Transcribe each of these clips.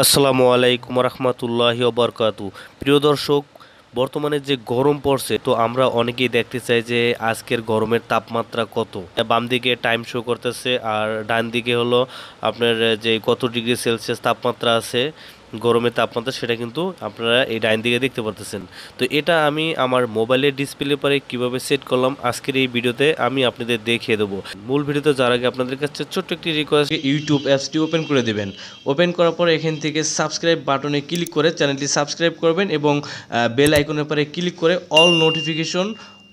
আসসালামু আলাইকুম রহমতুল্লাহি ওবরকাতু। প্রিয় দর্শক, বর্তমানে যে গরম পড়ছে তো আমরা অনেকেই দেখতে চাই যে আজকের গরমের তাপমাত্রা কত। বাম দিকে টাইম শো করতেছে আর ডান দিকে হলো আপনার যে কত ডিগ্রি সেলসিয়াস তাপমাত্রা আছে, গরমের তাপমাত্রা, সেটা কিন্তু আপনারা এই ডাইন দিকে দেখতে পারতেছেন। তো এটা আমি আমার মোবাইলের ডিসপ্লে পরে কিভাবে সেট করলাম আজকের এই ভিডিওতে আমি আপনাদের দেখিয়ে দেবো। মূল ভিডিওতে যাওয়ার আগে আপনাদের কাছে ছোট্ট একটি রিকোয়েস্ট, ইউটিউব অ্যাপসটি ওপেন করে দেবেন। ওপেন করার পরে এখান থেকে সাবস্ক্রাইব বাটনে ক্লিক করে চ্যানেলটি সাবস্ক্রাইব করবেন এবং বেল আইকনের পরে ক্লিক করে অল নোটিফিকেশন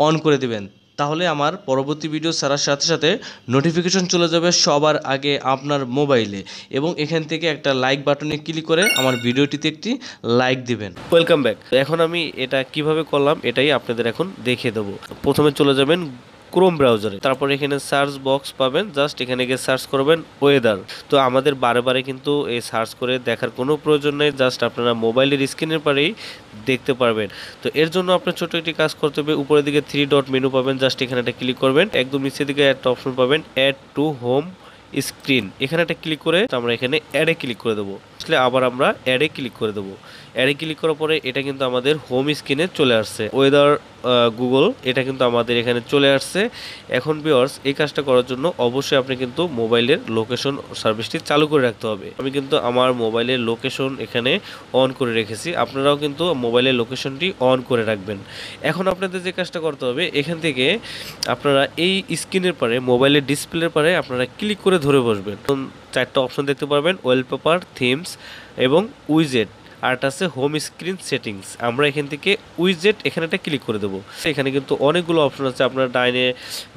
অন করে দেবেন। তাহলে আমার পরবর্তী ভিডিও ছাড়ার সাথে সাথে নোটিফিকেশন চলে যাবে সবার আগে আপনার মোবাইলে। এবং এখান থেকে একটা লাইক বাটনে ক্লিক করে আমার ভিডিওটিতে একটি লাইক দিবেন। Welcome back. এখন আমি এটা কিভাবে করলাম এটাই আপনাদের এখন দেখিয়ে দেবো। প্রথমে চলে যাবেন ক্রোম ব্রাউজারে, তারপর এখানে সার্চ বক্স পাবেন, জাস্ট এখানে গিয়ে সার্চ করবেন ওয়েদার। তো আমাদের বারে বারে কিন্তু এই সার্চ করে দেখার কোনো প্রয়োজন নেই, জাস্ট আপনারা মোবাইলের স্ক্রিনের পারেই দেখতে পারবেন। তো এর জন্য আপনার ছোট একটি কাজ করতে হবে। উপরের দিকে 3 ডট মেনু পাবেন, জাস্ট এখানে একটা ক্লিক করবেন। একদম নিচের দিকে একটা অপশন পাবেন অ্যাড টু হোম স্ক্রিন, এখানে একটা ক্লিক করে আমরা এখানে অ্যাডে ক্লিক করে দেবো। আসলে আবার আমরা অ্যাডে ক্লিক করে দেবো। অ্যাডে ক্লিক করার পরে এটা কিন্তু আমাদের হোম স্ক্রিনে চলে আসছে, ওয়েদার গুগল, এটা কিন্তু আমাদের এখানে চলে আসছে। এখন ভিউয়ার্স, এই কাজটা করার জন্য অবশ্যই আপনি কিন্তু মোবাইলের লোকেশন সার্ভিসটি চালু করে রাখতে হবে। আমি কিন্তু আমার মোবাইলের লোকেশন এখানে অন করে রেখেছি, আপনারাও কিন্তু মোবাইলের লোকেশনটি অন করে রাখবেন। এখন আপনাদের যে কাজটা করতে হবে, এখান থেকে আপনারা এই স্ক্রিনের পারে মোবাইলের ডিসপ্লের পারে আপনারা ক্লিক করে ধরে বসবেন। 4টা অপশন দেখতে পারবেন, ওয়ালপেপার, থিমস এবং উইজেট, আরটা আছে হোম স্ক্রিন সেটিংস। আমরা এখান থেকে উইজেট এখানে একটা ক্লিক করে দেবো। এখানে কিন্তু অনেকগুলো অপশন আছে, আপনারা ডাইনে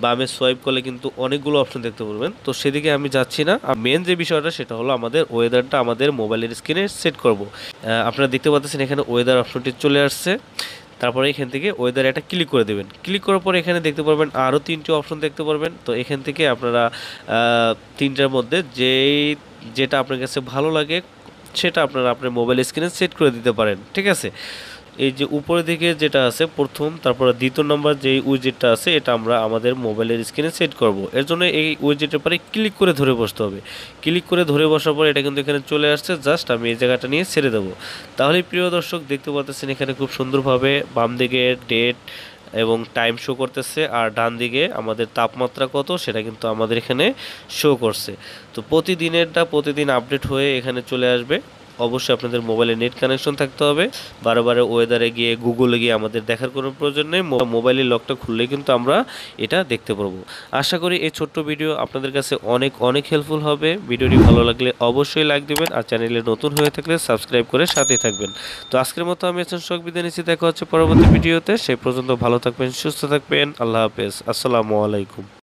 বামে সোয়াইপ করলে কিন্তু অনেকগুলো অপশন দেখতে পারবেন। তো সেদিকে আমি যাচ্ছি না, মেন যে বিষয়টা সেটা হলো আমাদের ওয়েদারটা আমাদের মোবাইলের স্ক্রিনে সেট করব। আপনারা দেখতে পাচ্ছেন এখানে ওয়েদার অপশনটি চলে আসছে। তারপরে এখান থেকে ওয়েদার একটা ক্লিক করে দেবেন। ক্লিক করার পরে এখানে দেখতে পারবেন আরও 3টি অপশন দেখতে পারবেন। তো এখান থেকে আপনারা 3টার মধ্যে যেটা আপনার কাছে ভালো লাগে সেটা আপনারা আপনার মোবাইল স্ক্রিনে সেট করে দিতে পারেন, ঠিক আছে। এই যে উপরের দিকে যেটা আছে প্রথম, তারপরে দ্বিতীয় নম্বর যে উইজেটটা আছে এটা আমরা আমাদের মোবাইলের স্ক্রিনে সেট করব। এর জন্য এই উইজেটের পরে ক্লিক করে ধরে বসতে হবে। ক্লিক করে ধরে বসার পর এটা কিন্তু এখানে চলে আসছে, জাস্ট আমি এই জায়গাটা নিয়ে ছেড়ে দেবো। তাহলে প্রিয় দর্শক, দেখতে পাচ্ছেন এখানে খুব সুন্দরভাবে বাম দিকে ডেট এবং টাইম শো করতেছে, আর ডান দিকে আমাদের তাপমাত্রা কত সেটা কিন্তু আমাদের এখানে শো করছে। তো প্রতিদিনেরটা প্রতিদিন আপডেট হয়ে এখানে চলে আসবে। অবশ্যই আপনাদের মোবাইলে নেট কানেকশন থাকতে হবে। বারে বারে ওয়েদারে গিয়ে গুগলে গিয়ে আমাদের দেখার কোনো প্রয়োজন নেই, মোবাইলের লকটা খুললেই কিন্তু আমরা এটা দেখতে পারবো। আশা করি এই ছোট্ট ভিডিও আপনাদের কাছে অনেক অনেক হেল্পফুল হবে। ভিডিওটি ভালো লাগলে অবশ্যই লাইক দেবেন, আর চ্যানেলে নতুন হয়ে থাকলে সাবস্ক্রাইব করে সাথেই থাকবেন। তো আজকের মতো আমি এখন শোক বিদায় নিচ্ছি, দেখা হচ্ছে পরবর্তী ভিডিওতে। সেই পর্যন্ত ভালো থাকবেন, সুস্থ থাকবেন, আল্লাহ হাফেজ, আসসালামু আলাইকুম।